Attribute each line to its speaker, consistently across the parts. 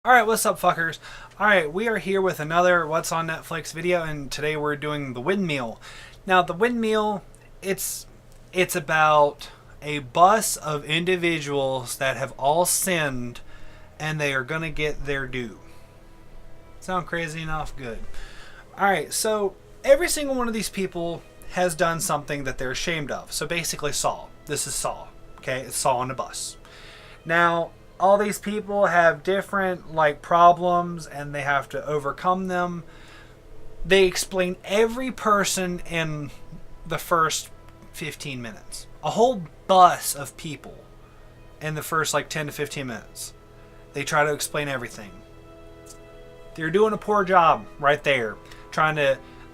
Speaker 1: Alright, what's up, fuckers? Alright, we are here with another What's on Netflix video, and today we're doing The Windmill. Now, The Windmill, it's about a bus of individuals that have all sinned, and they are gonna get their due. Sound crazy enough? Good. Alright, so every single one of these people has done something that they're ashamed of. So basically, Saw. This is Saw. Okay? It's Saw on a bus. Now, all these people have different problems and they have to overcome them. They explain every person in the first 15 minutes. A whole bus of people in the first 10 to 15 minutes. They try to explain everything. They're doing a poor job right there.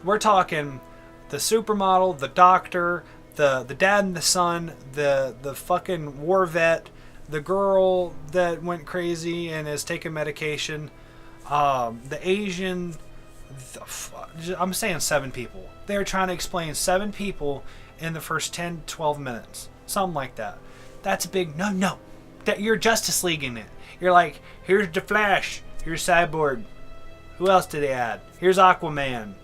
Speaker 1: We're talking the supermodel, the doctor, the dad and the son, the fucking war vet, the girl that went crazy and is taking medication, the Asian, I'm saying 7 people. They're trying to explain 7 people in the first 10, 12 minutes. Something like that. That's a big no. That you're Justice League in it. You're like, here's the Flash, here's Cyborg. Who else did they add? Here's Aquaman.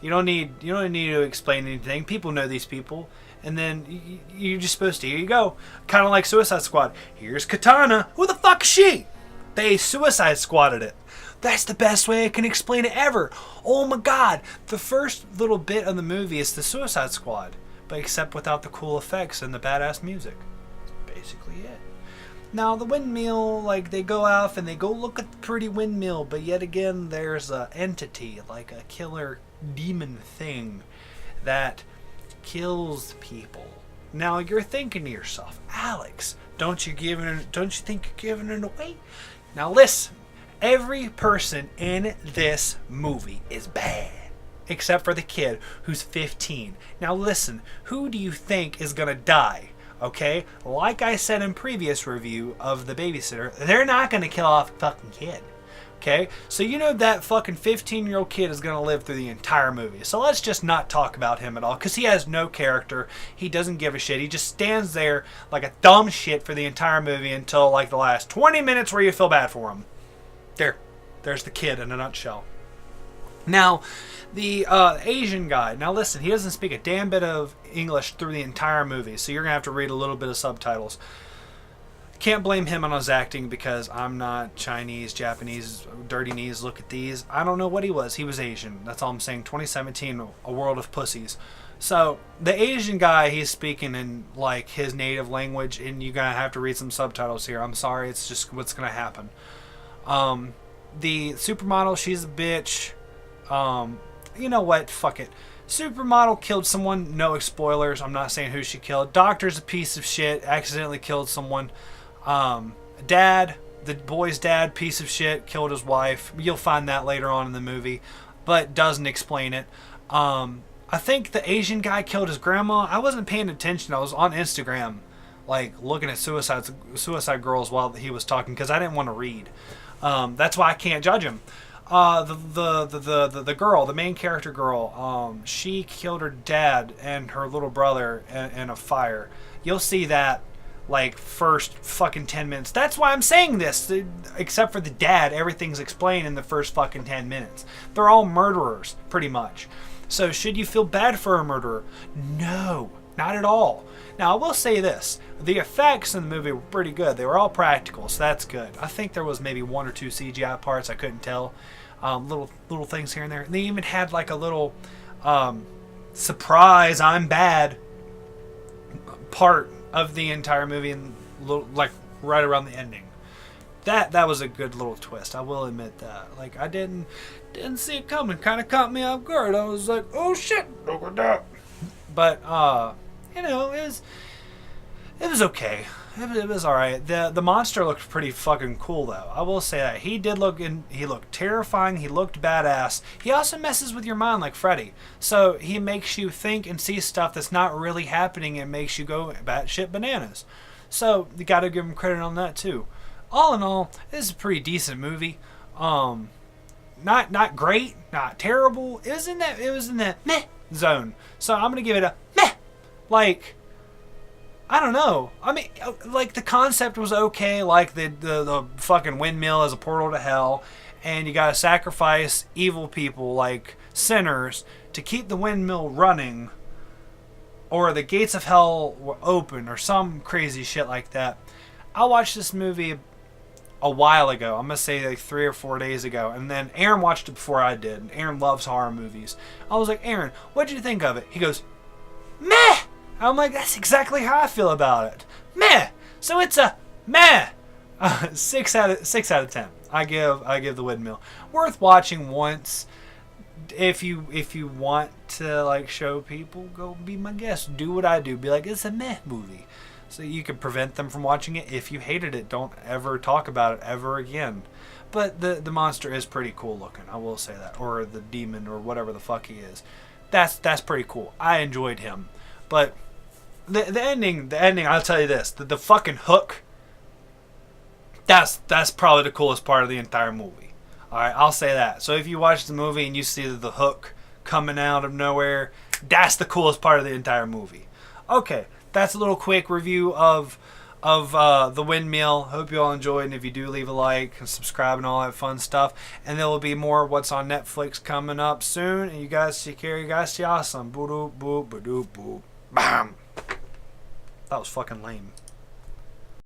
Speaker 1: You don't need to explain anything. People know these people. And then you're just supposed to, here you go. Kind of like Suicide Squad. Here's Katana. Who the fuck is she? They Suicide Squadded it. That's the best way I can explain it ever. Oh my god. The first little bit of the movie is the Suicide Squad. But except without the cool effects and the badass music. That's basically it. Now the windmill, they go off and they go look at the pretty windmill. But yet again, there's an entity, like a killer demon thing that kills people. Now you're thinking to yourself, Alex, don't you think you're giving it away? Now listen, every person in this movie is bad, except for the kid who's 15. Now listen, who do you think is gonna die? Okay, like I said in previous review of The Babysitter, they're not gonna kill off a fucking kid. Okay, so you know that fucking 15-year-old kid is going to live through the entire movie. So let's just not talk about him at all, because he has no character. He doesn't give a shit. He just stands there like a dumb shit for the entire movie until the last 20 minutes where you feel bad for him. There's the kid in a nutshell. Now, the Asian guy, now listen, he doesn't speak a damn bit of English through the entire movie, so you're going to have to read a little bit of subtitles. Can't blame him on his acting because I'm not Chinese, Japanese, dirty knees, look at these. I don't know what he was. He was Asian. That's all I'm saying. 2017, a world of pussies. So the Asian guy, he's speaking in his native language, and you're going to have to read some subtitles here. I'm sorry. It's just what's going to happen. The supermodel, she's a bitch. You know what? Fuck it. Supermodel killed someone. No spoilers. I'm not saying who she killed. Doctor's a piece of shit. Accidentally killed someone. Dad, the boy's dad, piece of shit, killed his wife. You'll find that later on in the movie, but doesn't explain it. I think the Asian guy killed his grandma. I wasn't paying attention. I was on Instagram, looking at suicide girls while he was talking because I didn't want to read. That's why I can't judge him. The girl, the main character girl, she killed her dad and her little brother in a fire. You'll see that first fucking 10 minutes. That's why I'm saying this. Except for the dad, everything's explained in the first fucking 10 minutes. They're all murderers, pretty much. So should you feel bad for a murderer? No, not at all. Now I will say this. The effects in the movie were pretty good. They were all practical, so that's good. I think there was maybe 1 or 2 CGI parts. I couldn't tell. Little things here and there. And they even had a little surprise, I'm bad part of the entire movie, and right around the ending. That was a good little twist. I will admit that. I didn't see it coming. Kind of caught me off guard. I was like, oh shit, look at that. But it was okay. It was alright. The monster looked pretty fucking cool though. I will say that. He looked terrifying. He looked badass. He also messes with your mind like Freddy. So he makes you think and see stuff that's not really happening and makes you go batshit bananas. So you gotta give him credit on that too. All in all, this is a pretty decent movie. Not great, not terrible. It was in that meh zone. So I'm gonna give it a meh. I don't know. I mean, like the concept was okay, like the fucking windmill is a portal to hell, and you gotta sacrifice evil people like sinners to keep the windmill running, or the gates of hell were open, or some crazy shit like that. I watched this movie a while ago. I'm gonna say like 3 or 4 days ago, and then Aaron watched it before I did. And Aaron loves horror movies. I was like, Aaron, what did you think of it? He goes, meh. I'm like, that's exactly how I feel about it. Meh. So it's a meh. 6 out of 10. I give the Windmill worth watching once. If you want to like show people, go be my guest. Do what I do. Be like, it's a meh movie. So you can prevent them from watching it. If you hated it, don't ever talk about it ever again. But the monster is pretty cool looking. I will say that. Or the demon or whatever the fuck he is. That's pretty cool. I enjoyed him. But the ending, I'll tell you this. The fucking hook, that's probably the coolest part of the entire movie. Alright, I'll say that. So if you watch the movie and you see the hook coming out of nowhere, that's the coolest part of the entire movie. Okay, that's a little quick review of the Windmill. Hope you all enjoyed, and if you do, leave a like and subscribe and all that fun stuff. And there will be more What's on Netflix coming up soon. And you guys take care. You guys stay awesome. Boo doo boo ba doo boo. Bam. That was fucking lame.